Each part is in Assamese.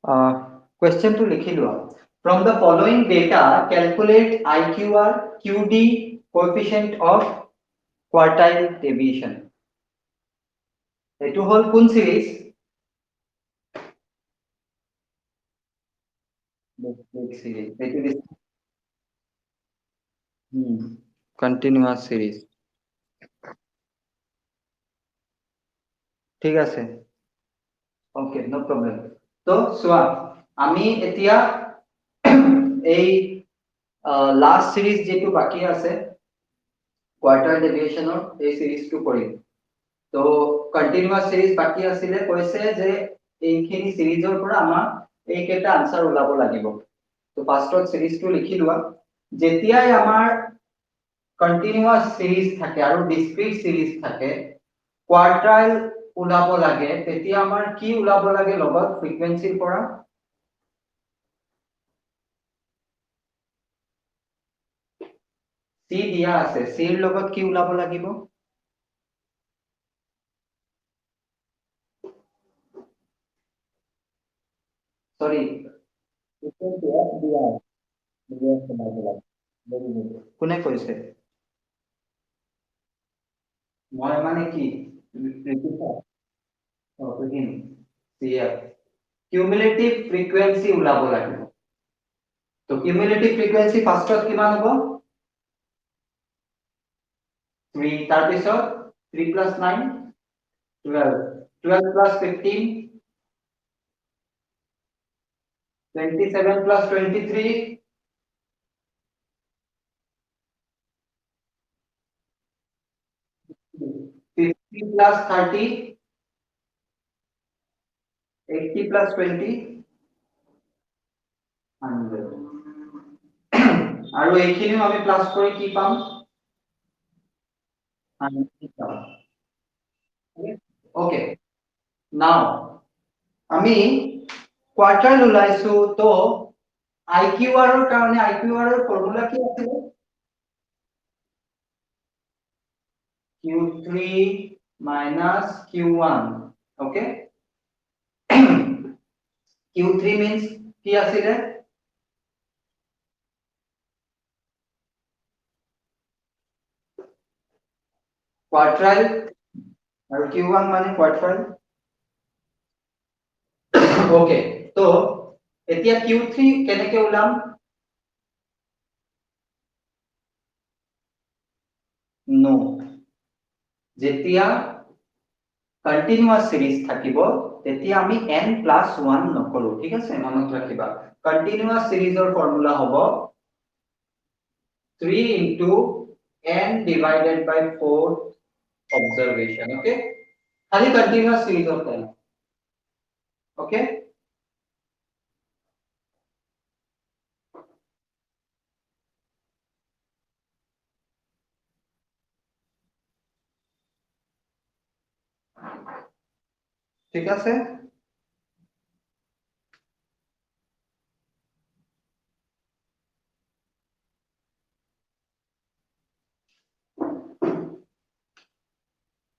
question to लिखी लो from the following data calculate IQR QD coefficient of quartile deviation এটো হল কোন সিরিজ সিরিজ এটো কন্টিনিউয়াস সিরিজ ঠিক আছে ওকে নো প্রবলেম তো সোয়া আমি এতিয়া এই লাস্ট সিরিজ যেটো বাকি আছে কোয়ার্টাইল ডেভিয়েশনৰ এই সিৰিজটো কৰিম তো কন্টিনিউয়াস সিৰিজ বাকি আছিলে কৈছে যে এইখিনি সিৰিজৰ পৰা আমাৰ এইকেটা আনসাৰ ওলাব লাগিব তো ফাৰ্স্টত সিৰিজটো লিখি লোৱা যেতিয়াই আমাৰ কন্টিনিউয়াস সিৰিজ থাকে আৰু ডিসক্ৰিট সিৰিজ থাকে কোয়াৰ্টাইল ওলাব লাগে তেতিয়া আমাৰ কি ওলাব লাগে লগত ফ্ৰিকোয়েন্সিৰ পৰা সি দিয়া আছে সিৰ লগত কি ওলাব লাগিব সরি কোনে কৈছে মই মানে কি কিউমুলেটিভ ফ্রিকোয়েন্সি ওলাব লাগিব তো কিউমুলেটিভ ফ্রিকোয়েন্সি ফার্স্টত কিমান হ'ব 3 তাৰ পিছত 3 plus 9 12 12 plus 15 27 plus 23 50 plus 30 80 plus 20 100 আৰু এইখিনিও আমি প্লাস কৰি কি পাম 100 পাম ওকে নাও আমি কোয়ার্টাইল উলাইছো তো IQR এর কারণে IQR এর ফর্মুলা কি আছে Q3 minus Q1 okay Q3 means কি আছিল কোয়ার্টাইল আর Q1 মানে কোয়ার্টাইল ওকে তো এতিয়া Q3 কেনেকে উলাম নো যেতিয়া কন্টিনিউয়াস সিরিজ থাকিব তেতিয়া আমি n + 1 নকৰো ঠিক আছে মনত ৰাখিবা কন্টিনিউয়াস সিৰিজৰ ফর্মুলা হ'ব 3 into n divided by 4 observation okay खाली continuous series of time okay ঠিক আছে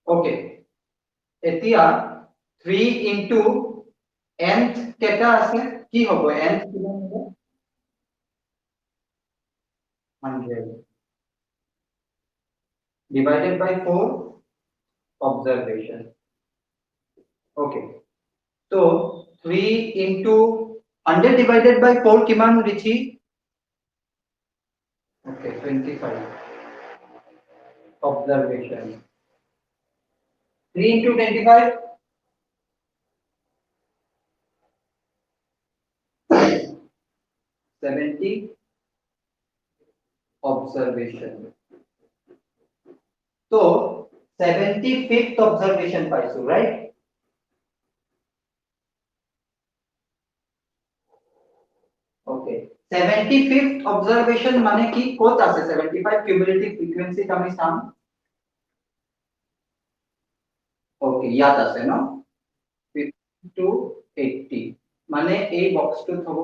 ওকে এতিয়া 3 into n কেটা আছে কি হ'ব n কিমান হ'ব 100 divided by 4 observation okay so 3 into 100 divided by 4 কিমান ৰিচি okay 25 observation 3 into 25 70 observation तो 75th observation पाइसु राइट ओके 75th observation माने की कोत আছে 75 cumulative frequency আমি চাম ओके ইয়াত আছে ন 50 to 80 মানে এই বক্সটো হ'ব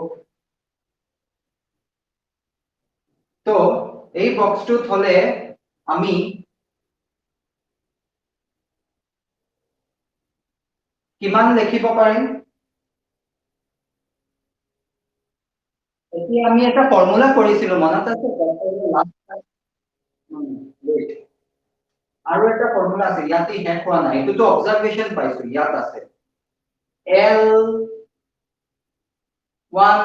তো এই বক্সটো হলে আমি কিমান লিখিব পাৰিম এতিয়া আমি এটা ফৰ্মুলা কৰিছিলো মনত আছে wait আৰু এটা ফৰ্মুলা আছে ইয়াতে হেড হোৱা নাই এটো তো অবজারভেশন পাইছো ইয়াত আছে L1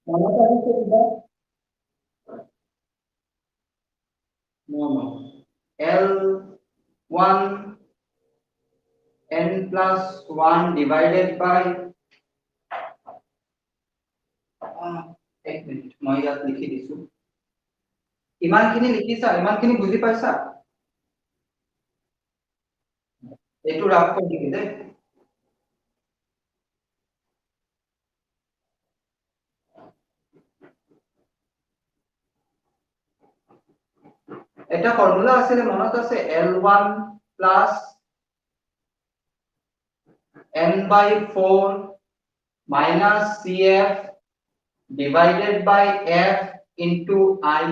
মনত আছে কিবা no L1 n plus 1 divided by এক মিনিট মই ইয়াত লিখি দিছো ইমানখিনি লিখিছা ইমানখিনি বুজি পাইছা এইটো ৰাফ কৰি দিবি দে এটা ফৰ্মুলা আছে মনত আছে L1 plus n by 4 minus CF divided by F into I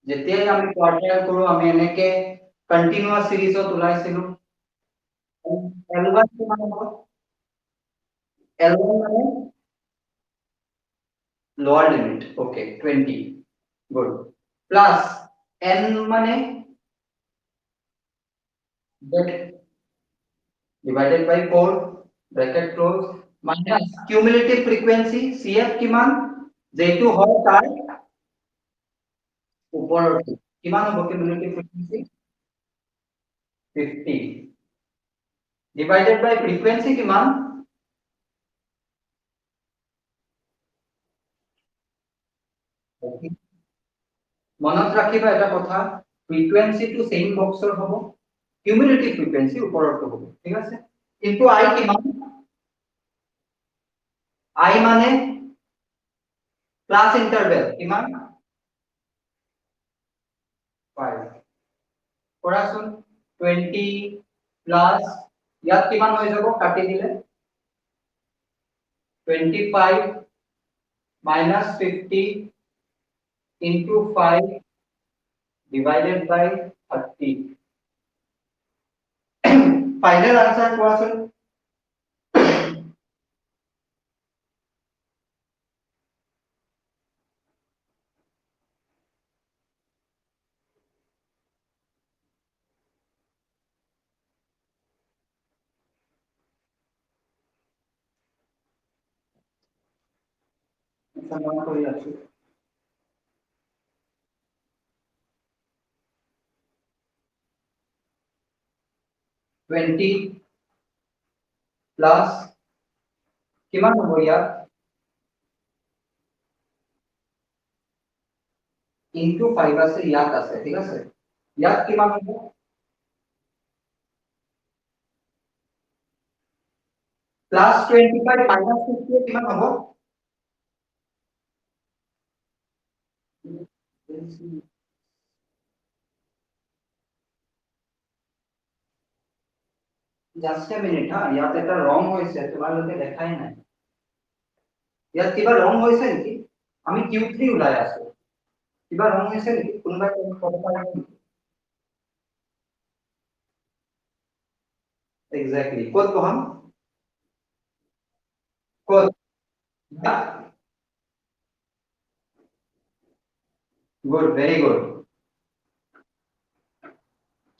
যেতিয়াই আমি কোৱাৰ্টাইল কৰো আমি এনেকে কন্টিনিউয়াস সিরিজত ওলাইছিলো L1 কিমান হ'ব L1 মানে lower limit okay 20 good plus n মানে that divided by 4 bracket close minus cumulative frequency CF কিমান যেটো হয় তাৰ ওপৰৰ কিমান হ'ব cumulative frequency 50 divided by frequency কিমান মনত ৰাখিবা এটা কথা frequency to same boxৰ হ'ব cumulative frequency ওপৰৰ হ'ব ঠিক আছে কিন্তু I কিমান I মানে ক্লাস ইন্টারভেল কিমান 5 কৰাচোন 20 প্লাস ইয়াত কিমান হৈ যাব কাটি দিলে 25 minus 50 into 5 divided by 30 final answer কোৱাচোন সমান কৰি আছো 20 প্লাস কিমান হ'ব ইয়াত into 5 আছে ইয়াত আছে ঠিক আছে ইয়াত কিমান হ'ব প্লাস 25 minus 50 কিমান হ'ব জাস্ট এ মিনিট হা ইয়াত এটা রং হৈছে তোমালোকে দেখাই নাই ইয়াত কিবা রং হৈছে নেকি আমি Q3 ওলাই আছো কিবা রং হৈছে নেকি কোনবা ক'ব পাৰে এক্স্যাক্টলি ক'ত বহাম ক'ত গুড ভেরি গুড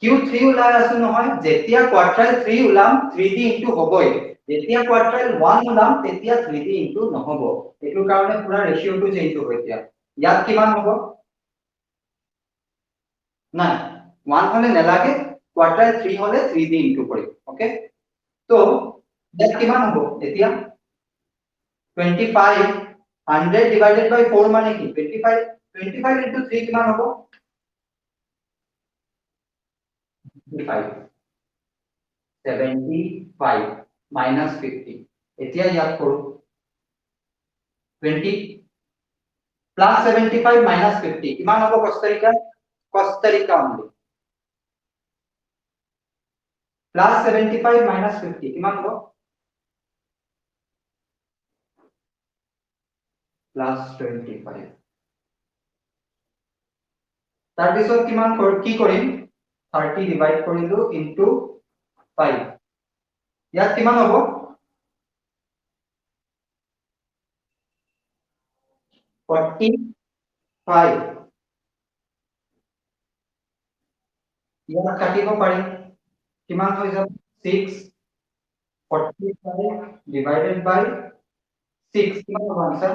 Q3 ওলাই আছো নহয় যেতিয়া কোয়ার্টাইল 3 ওলাম 3D ইনটু হবই যেতিয়া কোয়ার্টাইল 1 ওলাম তেতিয়া 3D ইনটু নহব এটো কাৰণে পুৰা ৰেশিওটো চেঞ্জ হ'ব এতিয়া ইয়াত কিমান হ'ব না 1 হলে নেলাগে কোয়ার্টাইল 3 হলে 3D ইনটু কৰিম ওকে তো ইয়াত কিমান হ'ব এতিয়া 25 100 divided by 4 মানে কি 25 into 3 কিমান হ'ব 75 minus 50 এতিয়া ইয়াত কৰো 20 plus 75 minus 50 কিমান হ'ব কস্তাৰিকা only plus 75 minus 50 কিমান হ'ব plus 25 তাৰ পিছত কিমান কি কৰিম 30 ডিভাইড কৰিলো into 5 ইয়াত কিমান হ'ব 45 ইয়াত কাটিব পাৰিম কিমান হৈ যাব 645 divided by 6 কিমান হ'ব आंसर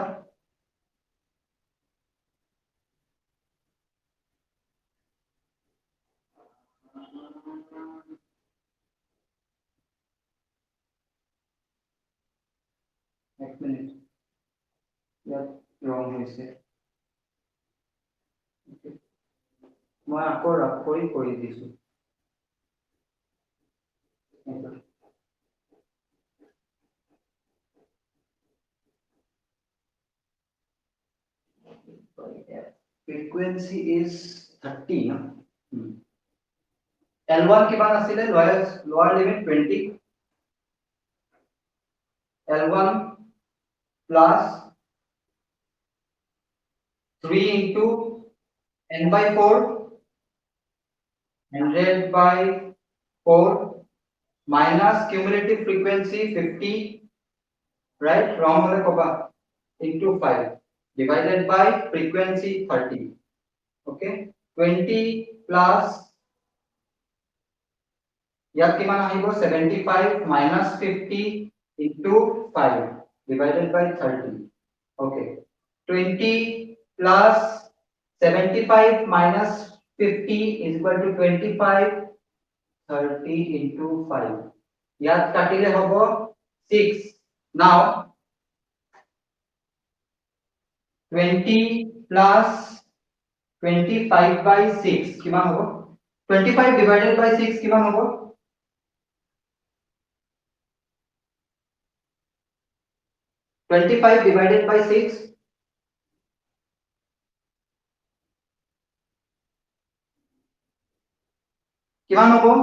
एक मिनिट ইয়াত ৰং হৈছে মই আকৌ ৰাখ কৰি দিছো frequency is 30 ना L1 किमान आছিলে lower limit 20 L1 plus 3 into n by 4 100 by 4 minus cumulative frequency 50 right wrong hole koba into 5 divided by frequency 30 okay 20 plus यात किमान आहिबो 75 minus 50 into 5 divided by 30 okay 20 plus 75 minus 50 is equal to 25 30 into 5 यात काटिले होबो 6 now 20 plus 25 by 6 किमान होबो 25 divided by 6 किमान होबो 25 divided by 6 किमान होबो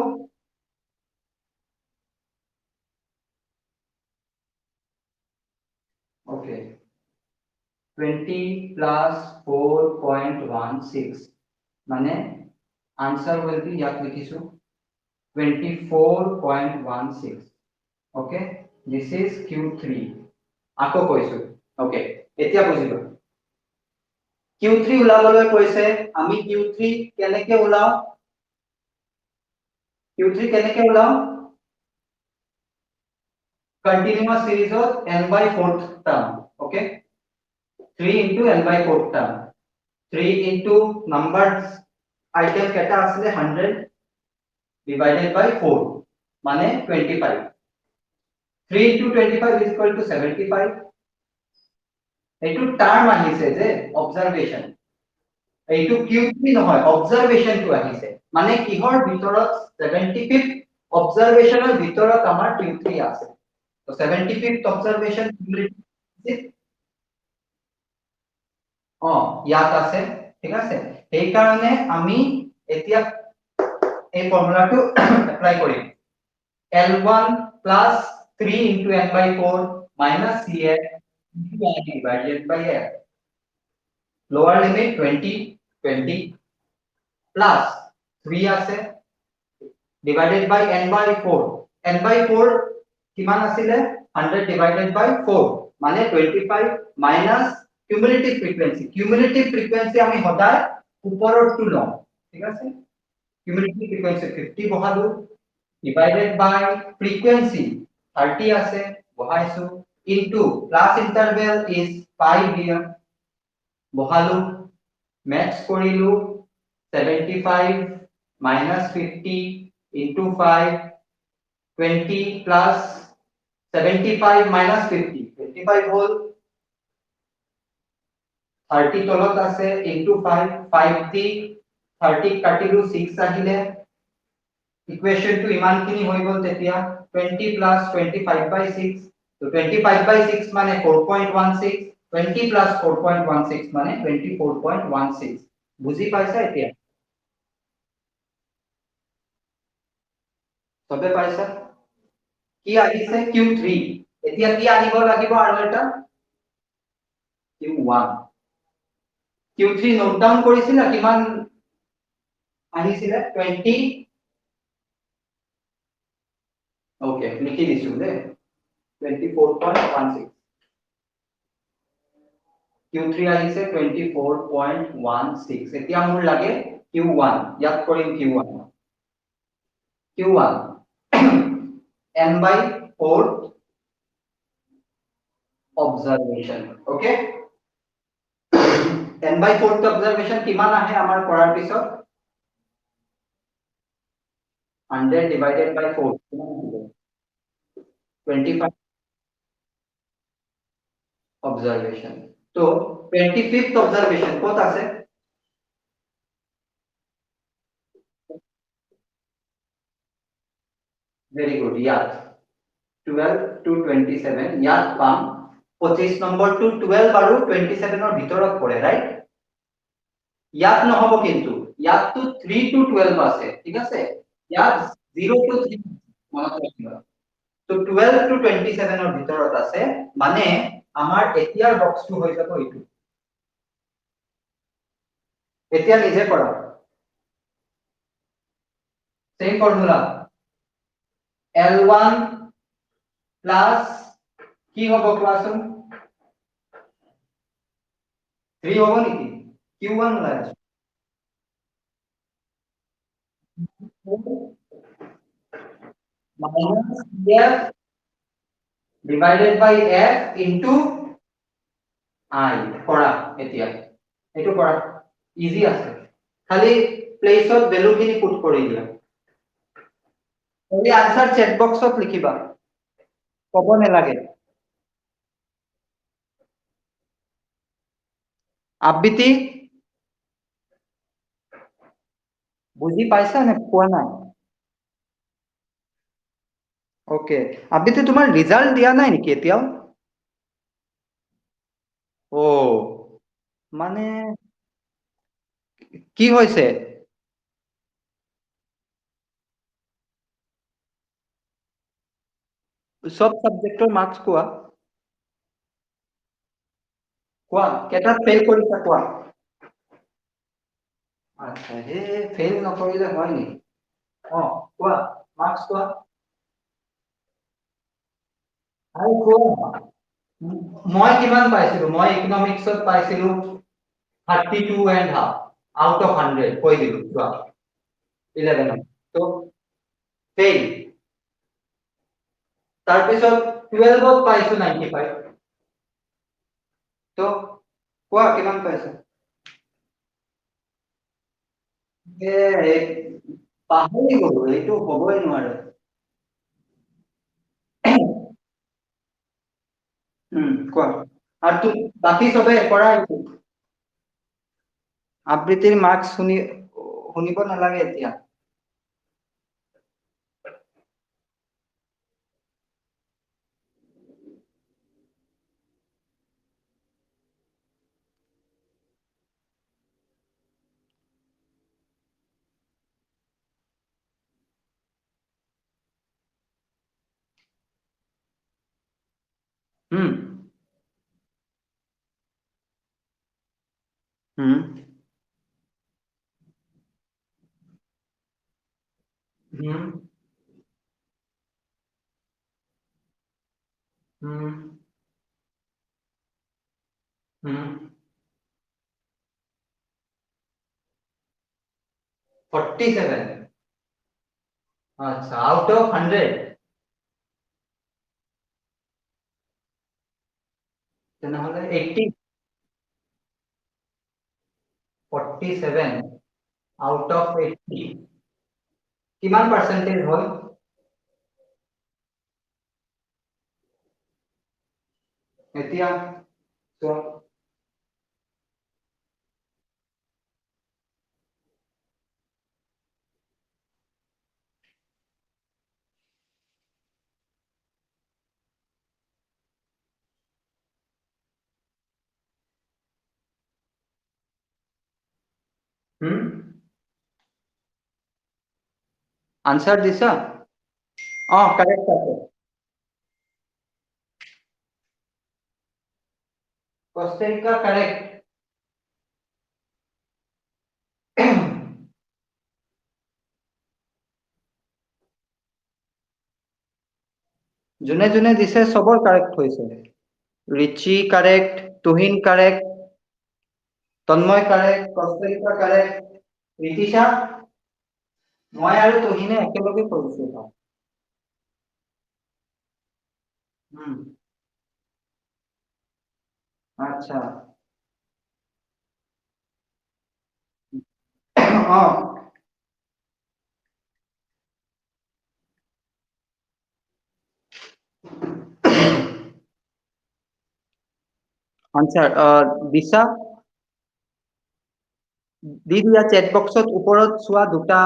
okay 20 plus 4.16 माने आंसर will be यात लिखिसु 24.16 okay this is q3 আকৌ কৈছো okay এতিয়া বুজিলো q3 উলাবলৈ কৈছে আমি q3 কেনেকে উলাও q3 কেনেকে উলাও continuous series of n by 4th term okay 3 into n by 4th term 3 into numbers item কেটা আসলে 100 divided by 4 মানে 25 3 into 25 is equal to 75 এইটো টার্ম আহিছে যে অবজারভেশন এইটো q3 নহয় অবজারভেশন টু আহিছে মানে কিহৰ ভিতৰত 75th অবজাৰভেশনৰ ভিতৰত আমাৰ q3 আছে তো 75th অবজাৰভেশন ইয়াত আছে ঠিক আছে এই কাৰণে আমি এতিয়া এই ফৰ্মুলাটো এপ্লাই কৰিম L1 plus 3 into n by 4 minus Cn into n divided by f lower limit 20 plus 3 আছে divided by n by 4 n by 4 কিমান আছিলে 100 divided by 4 মানে 25 minus cumulative frequency আমি সদায় ওপৰৰটো লম ঠিক আছে cumulative frequency 50 বহালো divided by frequency 30 আছে বহাইছো into class interval is 5 here বহালো max কৰিলো 75 minus 50 into 5 20 plus 75 minus 50 25 whole 30 তলত আছে into 5 5 দি 30 কাটিলো 6 আহিলে ইকুয়েশন টু ইমান কিনি হৈ গল তেতিয়া 20 plus 25 by 6 তো 25 by 6 মানে 4.16 20 plus 4.16 মানে 24.16 বুজি পাইছা এতিয়া সবে পাইছা কি আহিছে q3 এতিয়া কি আহিব লাগিব আৰু এটা q1 q3 নোট ডাউন কৰিছিল কিমান আহিছিল 20 ওকে লিখি দিছো দে 24.16 Q3 আহিছে 24.16 এতিয়া মোৰ লাগে Q1 ইয়াত কৰিম Q1 n by 4th observation okay n by 4th observation কিমান আহে আমাৰ কৰাৰ পিছত 100 divided by 4 25 observation so 25th observation কত আছে very good ইয়াত 12 to 27 ইয়াত পাম 25 নম্বৰ টু 12 আৰু 27 ৰ ভিতৰত পৰে ৰাইট ইয়াত নহব কিন্তু ইয়াত তো 3 to 12 আছে ঠিক আছে ইয়াত 0 to 3 মনত ৰাখিবা তো 12 to 27 ৰ ভিতৰত আছে মানে আমাৰ এতিয়াৰ বক্সটো হৈ যাব এইটো এতিয়া নিজে কৰা সেম ফৰ্মুলা L1 প্লাস কি হ'ব কোৱাচোন 3 হ'ব নেকি Q1 ওলাই আছে minus F divided by F into I কৰা এতিয়া এটো কৰা ইজি আছে খালি প্লেসত ভ্যালু খিনি পুট কৰি দিয়া এই আনসাৰ চ্যাট বক্সত লিখিবা কব নালাগে আবৃত্তি বুজি পাইছা নে কোৱা নাই ওকে আবৃত্তি তোমাৰ ৰিজাল্ট দিয়া নাই নেকি এতিয়াও ও মানে কি হৈছে সব সাবজেক্টৰ মাৰ্কস কোৱা কোৱা কেটা ফেল কৰিছা কোৱা আচ্ছা হে ফেল নকৰিলে হয় নি কোৱা মাৰ্কস কোৱা আৰু কোৱা মই কিমান পাইছিলো মই ইকনমিক্সত পাইছিলো 32 and half out of 100 কৈ দিলো কোৱা 11 তো ফেল তাৰপিছত 12 ত পাইছো 95 তো কোৱা কিমান পাইছা এ পাহৰি গলো এইটো হ'বই নোৱাৰে কোৱা আৰু বাকি সবে কৰা আবৃত্তিৰ মার্কস শুনিব নালাগে এতিয়া হুম হুম হুম হুম হুম 47 আচ্ছা আউট অফ 100 তেনেহলে 80 47 আউট অফ 80 কিমান পার্সেন্টেজ হয় এতিয়া চোৱা হুম আনসাৰ দিছা কাৰেক্ট আছে কোস্টাৰিকা কাৰেক্ট যোনে যোনে দিছে সবৰ কাৰেক্ট হৈছে ৰিচি কাৰেক্ট তুহিন কাৰেক্ট তন্ময় কাৰেক্ট, কষ্টলিকা কাৰেক্ট, ৰিতিশা মই আৰু তুহিনে একেলগে কৰিছো এটা। আচ্ছা অ আনসাৰ দিশা দি দিয়া চেট বক্সত ওপৰত চোৱা দুটা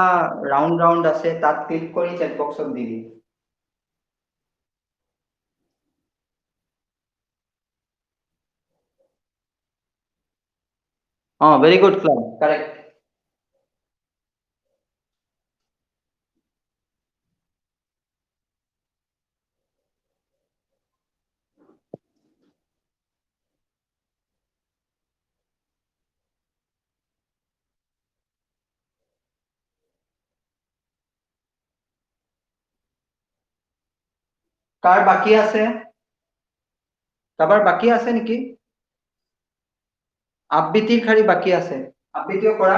ৰাউণ্ড ৰাউণ্ড আছে তাত ক্লিক কৰি চেট বক্সত দি দি ভেৰি গুড ক্লাব কাৰেক্ট কাৰ বাকি আছে কাৰোবাৰ বাকি আছে নেকি আবৃত্তিৰ খালি বাকি আছে আবৃত্তিও কৰা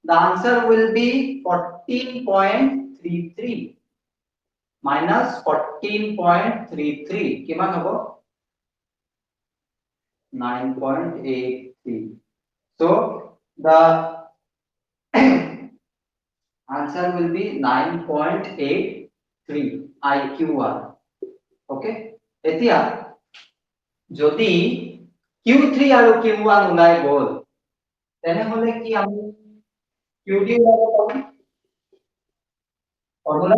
the answer will be 14.33 minus 14.33 কিমান হ'ব 9.83 so the answer will be 9.83 IQ1 okay এতিয়া যদি Q3 আৰু Q1 ওলাই গ'ল তেনেহলে কি আমি QD ওলাব পাৰোঁ formula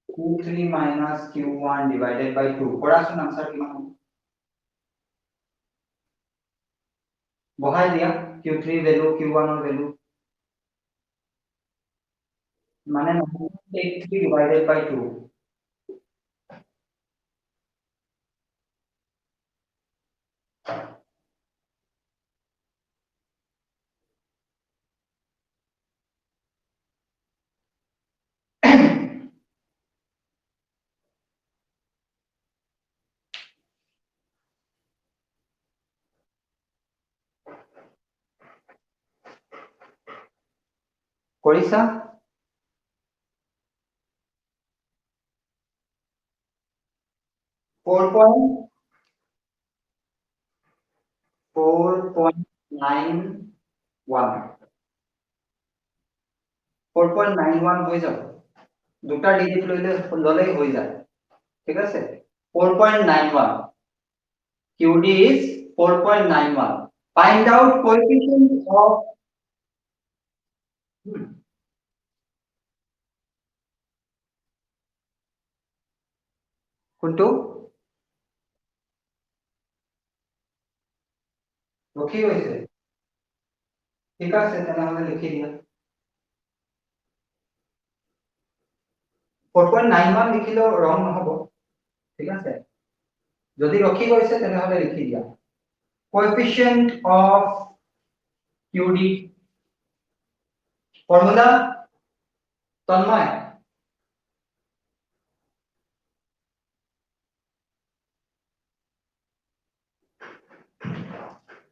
Q3 minus Q1 divided by 2 কৰাচোন আনসাৰ কিমান হ'ব বহাই দিয়া Q3 ভ্যালু Q1 ৰ ভ্যালু মানে 9.83 divided by 2 কৰিছা 4.91 হৈ যাব দুটা ডিজিট ললেই হৈ যায় ঠিক আছে 4.91 QD is 4.91 find out coefficient of কোনটো ৰখি গৈছে ঠিক আছে তেনেহলে লিখি দিয়া 4.91 লিখিলেও ৰং নহব ঠিক আছে যদি ৰখি গৈছে তেনেহলে লিখি দিয়া coefficient of QD ফৰ্মুলা তন্ময়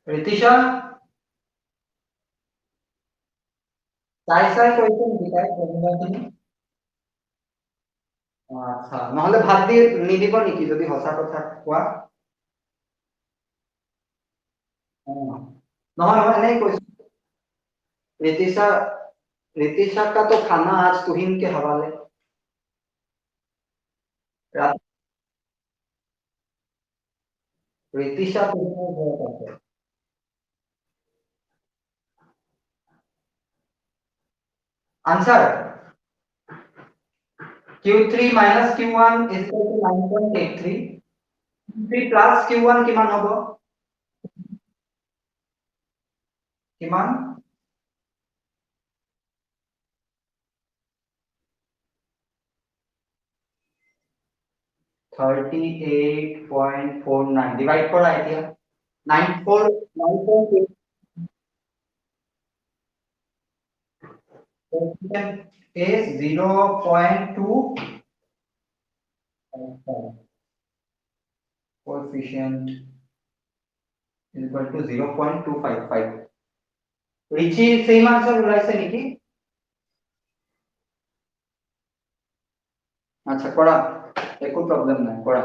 ৰিতিশা চাই কৈছে নিকাই ফৰ্মুলাখিনি আচ্ছা নহলে ভাত দি নিদিব নেকি যদি হসা কথা কোৱা নহয় মই এনেই কৈছো ऋतिशा ऋतिशा का तो खाना आज तुहिन के हवाले ऋतिशा तुहिन बहुत है answer Q3 minus Q1 is equal to 9.83 Q3 plus Q1 কিমান হ'ব কিমান 38.49 ডিভাইড কৰা এতিয়া 9.8 is 0.2 coefficient is equal to 0.255. রিচি সেম আনসার ওলাইছে নেকি? আচ্ছা কৰা, একো প্ৰবলেম নাই, কৰা।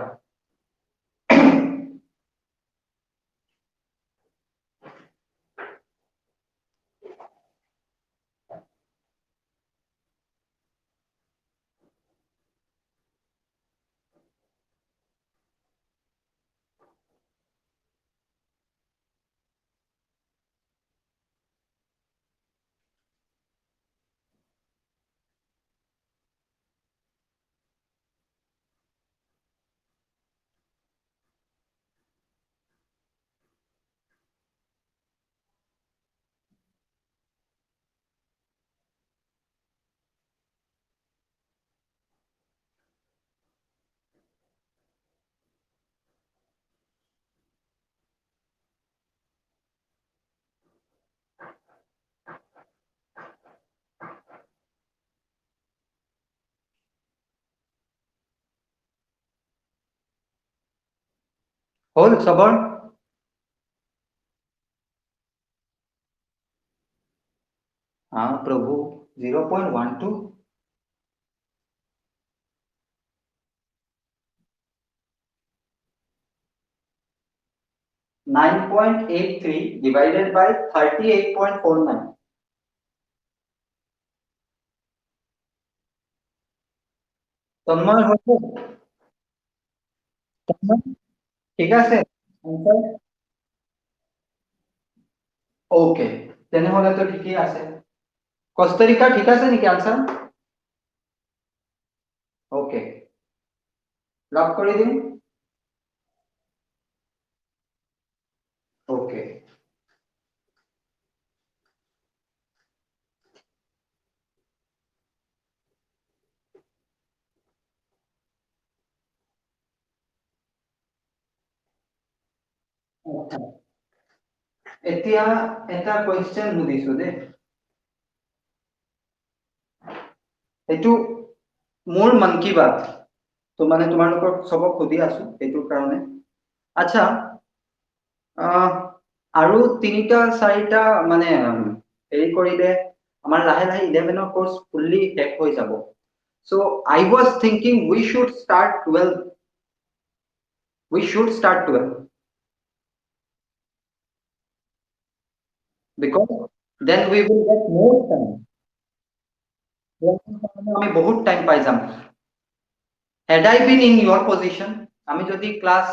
হল সবৰ? प्रभु 0.12 9.83 divided by 38.49. তন্ময় হচ্ছে ঠিক আছে ওকে তেনেহলে তো ঠিকই আছে কস্তারিকা ঠিক আছে নাকি আনসার ওকে লক করে দিন ওকে এতিয়া এটা কোয়েশ্চন সুধিছো দে এইটো মোৰ মন কি বাত তো মানে তোমালোকৰ সবক সুধি আছো এইটোৰ কাৰণে আচ্ছা আৰু তিনিটা চাৰিটা মানে হেৰি কৰিলে আমাৰ লাহে লাহে 11 ৰ কোর্স ফুললি শেষ হৈ যাব so I was thinking we should start 12 because then we will get more time আমি বহুত টাইম পাই যাম had I been in your position আমি যদি ক্লাস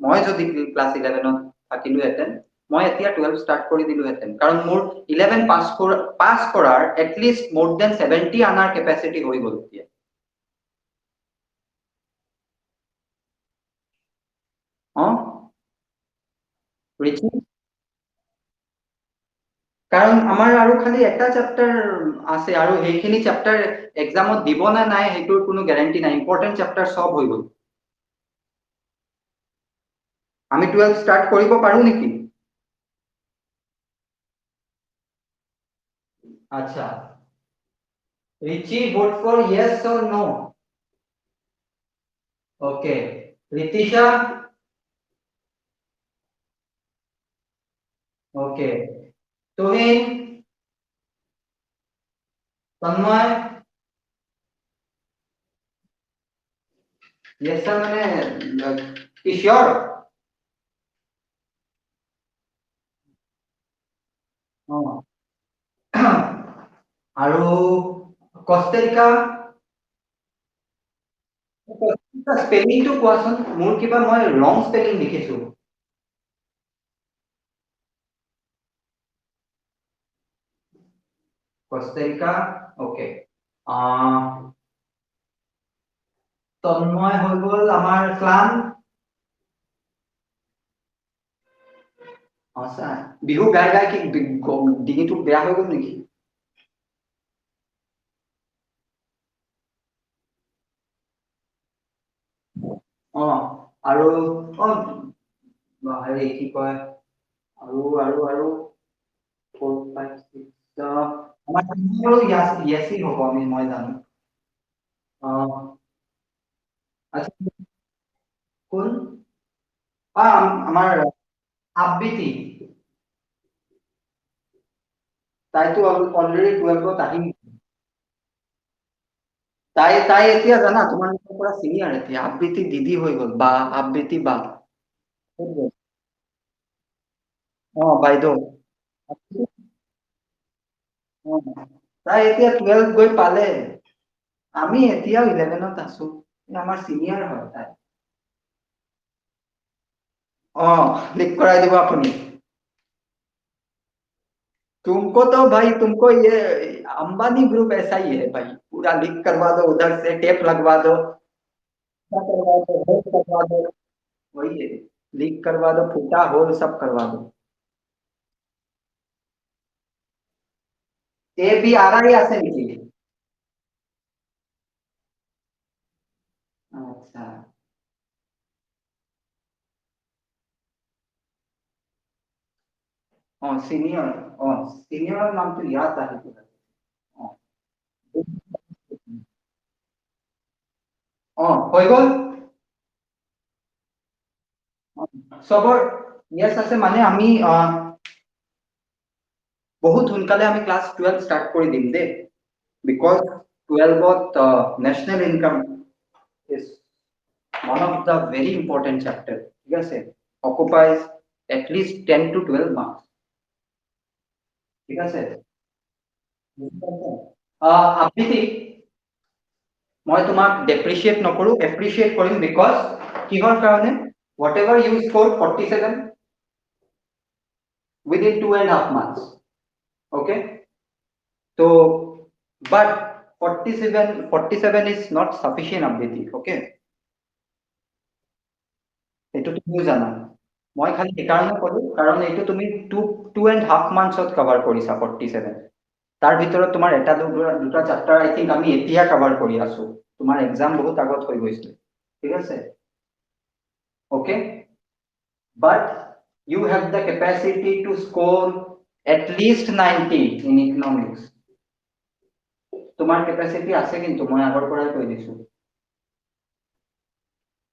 মই যদি ক্লাস 11 ত থাকিলো হেতেন মই এতিয়া 12 স্টার্ট কৰি দিলো হেতেন কাৰণ মোৰ 11 পাস কৰাৰ at least more than 70 আনাৰ ক্যাপাসিটি হৈ গল এতিয়া ৰিচি কাৰণ আমাৰ আৰু খালি এটা চ্যাপ্টাৰ আছে আৰু সেইখিনি চ্যাপ্টাৰ এক্সামত দিব না নাই হেতুৰ কোনো গ্যাৰান্টি নাই ইম্পৰ্টেন্ট চ্যাপ্টাৰ সব হৈ গল আমি 12 স্টাৰ্ট কৰিব পাৰো নেকি আচ্ছা ৰিচি vote for yes or no okay Ritisha okay Tuhin Tanmoy yes sir মানে কি শিওৰ আৰু কষ্টেৰিকা স্পেলিংটো কোৱাচোন মোৰ কিবা মই ৰং স্পেলিং লিখিছো কষ্টেৰিকা ওকে তন্ময় হৈ গল আমাৰ ক্লান আচ্ছা বিহু গাই গাই কি ডিঙিটো বেয়া হৈ গল নেকি আৰু হেৰি কি কয় আৰু 4 5 6 আমাৰ ইয়াসি হ'ব আমি মই জানো আচ্ছা কোন আমাৰ আবৃত্তি, তাইতো অলৰেডি 12ত আহিম। তাই তাই এতিয়া জানা তোমালোকৰ পৰা চিনিয়ৰ, এতিয়া আবৃত্তি দিদি হৈ গ'ল, বা আবৃত্তি বা। অ বাইদেউ। অ, তাই এতিয়া 12 গৈ পালে। আমি এতিয়াও 11ত আছো, আমাৰ চিনিয়ৰ হয় তাই। অ লিক কৰাই দিব আপুনি। तुमको तो भाई, तुमको ये अंबानी ग्रुप ऐसा ही है भाई, पूरा लीक करवा दो, उधर से टेप लगवा दो, ऐसा करवा दो, वो करवा दो, वही है, लीक करवा दो, फूटा होल सब करवा दो। ये भी आ रहा है ऐसे नहीं। अच्छा। সিনিয়র, সিনিয়র নাম তো ইয়াদ আহে পুৰা। হৈ গ'ল। চবৰ ইয়েছ আছে, মানে আমি বহুত সোনকালে আমি ক্লাছ 12 ষ্টাৰ্ট কৰি দিম দেই, বিকজ 12ত national income is one of the very important chapter, ঠিক আছে, occupies at least 10 to 12 marks, ঠিক আছে। আবৃত্তি মই তোমাক ডেপ্ৰিচিয়েট নকৰো, এপ্ৰিচিয়েট কৰিম, বিকজ কিহৰ কাৰণে, whatever you score 47 within 2.5 months, okay, so but 47 is not sufficient আবৃত্তি, okay, এইটো তুমিও জানা। মই খালি সেইকাৰণে কলো কাৰণ এইটো তুমি 2.5 monthsত কভাৰ কৰিছা 47, তাৰ ভিতৰত তোমাৰ এটা দুটা চেপ্টাৰ আই থিংক আমি এতিয়া কভাৰ কৰি আছো, তোমাৰ এক্সাম বহুত আগত হৈ গৈছে, ঠিক আছে, okay, but you have the capacity to score at least 90 in economics, তোমাৰ capacity আছে, কিন্তু মই আগৰ পৰাই কৈ দিছো,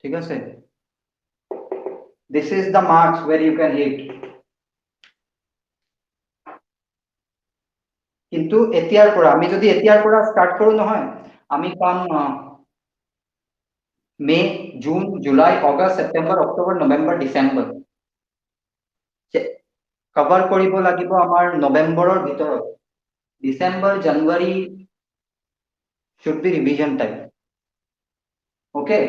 ঠিক আছে, this is the marks where you can hit, কিন্তু এতিয়াৰ পৰা আমি যদি এতিয়াৰ পৰা ষ্টাৰ্ট কৰো নহয়, আমি পাম মে, June, July, August, September, October, November, December, cover কৰিব লাগিব আমাৰ নৱেম্বৰৰ ভিতৰত, ডিচেম্বৰ, জানুৱাৰী should be revision time, okay,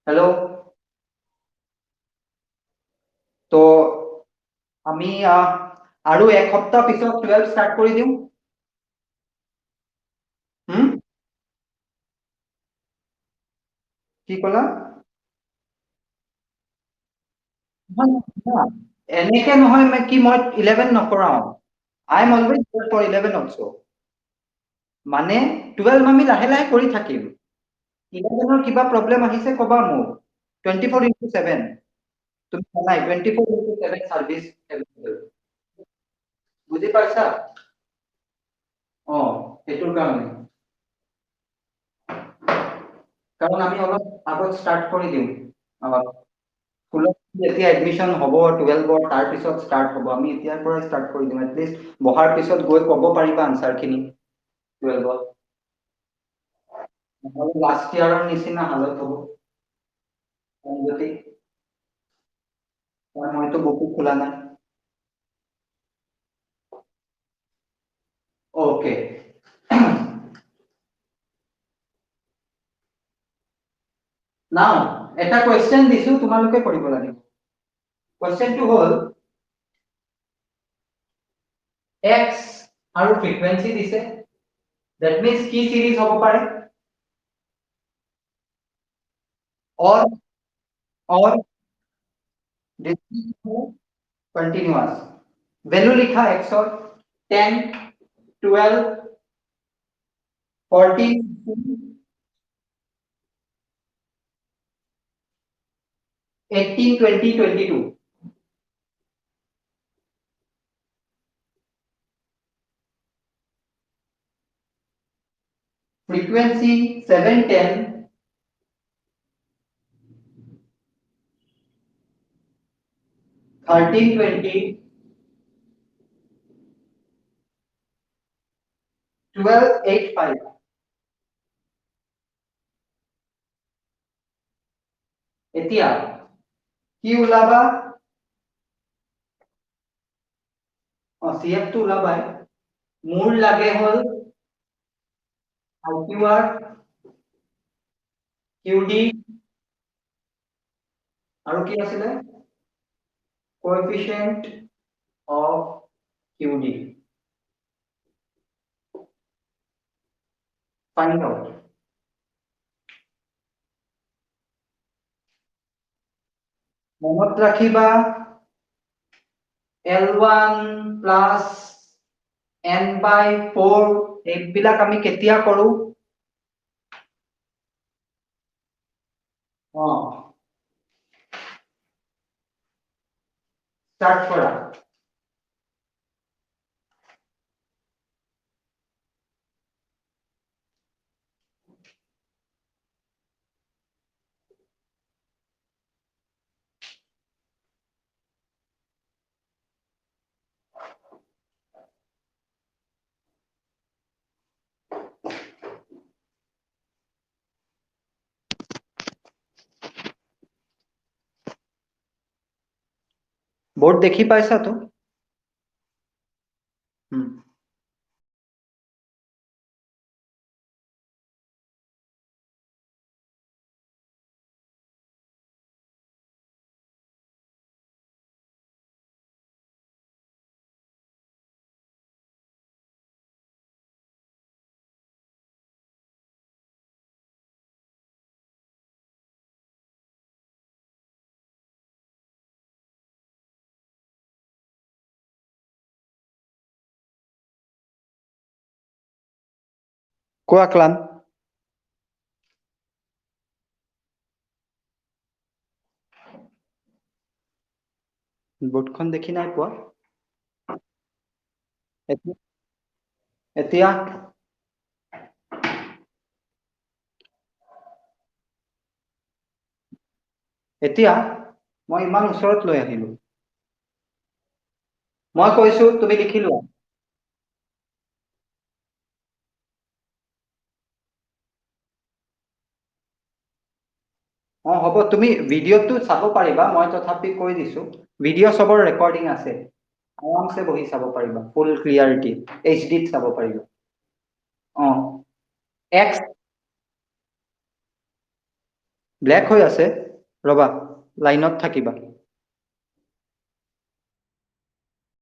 hello', তো আমি আৰু এক সপ্তাহ পিছত 12 ষ্টাৰ্ট কৰি দিম। কি ক'লা? এনেকে নহয় কি মই 11 নকৰাও, I am always for 11 also, মানে 12 আমি লাহে লাহে কৰি থাকিম, 11ৰ কিবা প্ৰব্লেম আহিছে কবা মোক, 24/7 তুমি জানাই 24/7 সাৰ্ভিস এভেলেবল, বুঝি পাইছা? এটোৰ কাৰণে, কাৰণ আমি অলপ আগত ষ্টাৰ্ট কৰি দিম, স্কুলত যেতিয়া এডমিশন হ'ব 12ৰ, তাৰ পিছত ষ্টাৰ্ট হ'ব, আমি এতিয়াৰ পৰা ষ্টাৰ্ট কৰি দিম, এটলিষ্ট বহাৰ পিছত গৈ ক'ব পাৰিবা আনসাৰ খিনি 12ত, লাষ্ট ইয়াৰৰ নিচিনা হালত হ'ব, যদি মইতো বুকু খোলা নাই, ওকে, নাও এটা কুৱেশ্চন দিছো, তোমালোকে কৰিব লাগিব, কুৱেশ্চনটো হ'ল x আৰু ফ্ৰিকুৱেন্সি দিছে, দ্যাট মিন্স কি সিৰিজ হ'ব পাৰে, or কন্টিনিউয়াস, ভ্যালু লিখা x or 10, 12, 14, 18, 20, 22, frequency 7, 10, 1320 1285 এতিয়া কি ওলাবা CF টো ওলাবাই মোৰ লাগে হল IQR QD আৰু কি আছিলে coefficient of QD find out মনত ৰাখিবা L1 plus n by 4 এইবিলাক আমি কেতিয়া কৰো স্টাৰ্ট কৰা बोर्ड देखी पाइसा तो কোৱা ক্লান बोर्डখন দেখি নাই পোৱা এতিয়া এতিয়া মই ইমান ওচৰত লৈ আহিলো মই কৈছো তুমি লিখি লোৱা হ'ব তুমি ভিডিঅটো চাব পাৰিবা মই তথাপি কৈ দিছো ভিডিঅ সবৰ ৰেকৰ্ডিং আছে আৰামছে বহি চাব পাৰিবা ফুল ক্লিয়াৰিটি HD ত চাব পাৰিবা X ব্ল্যাক হৈ আছে ৰবা লাইনত থাকিবা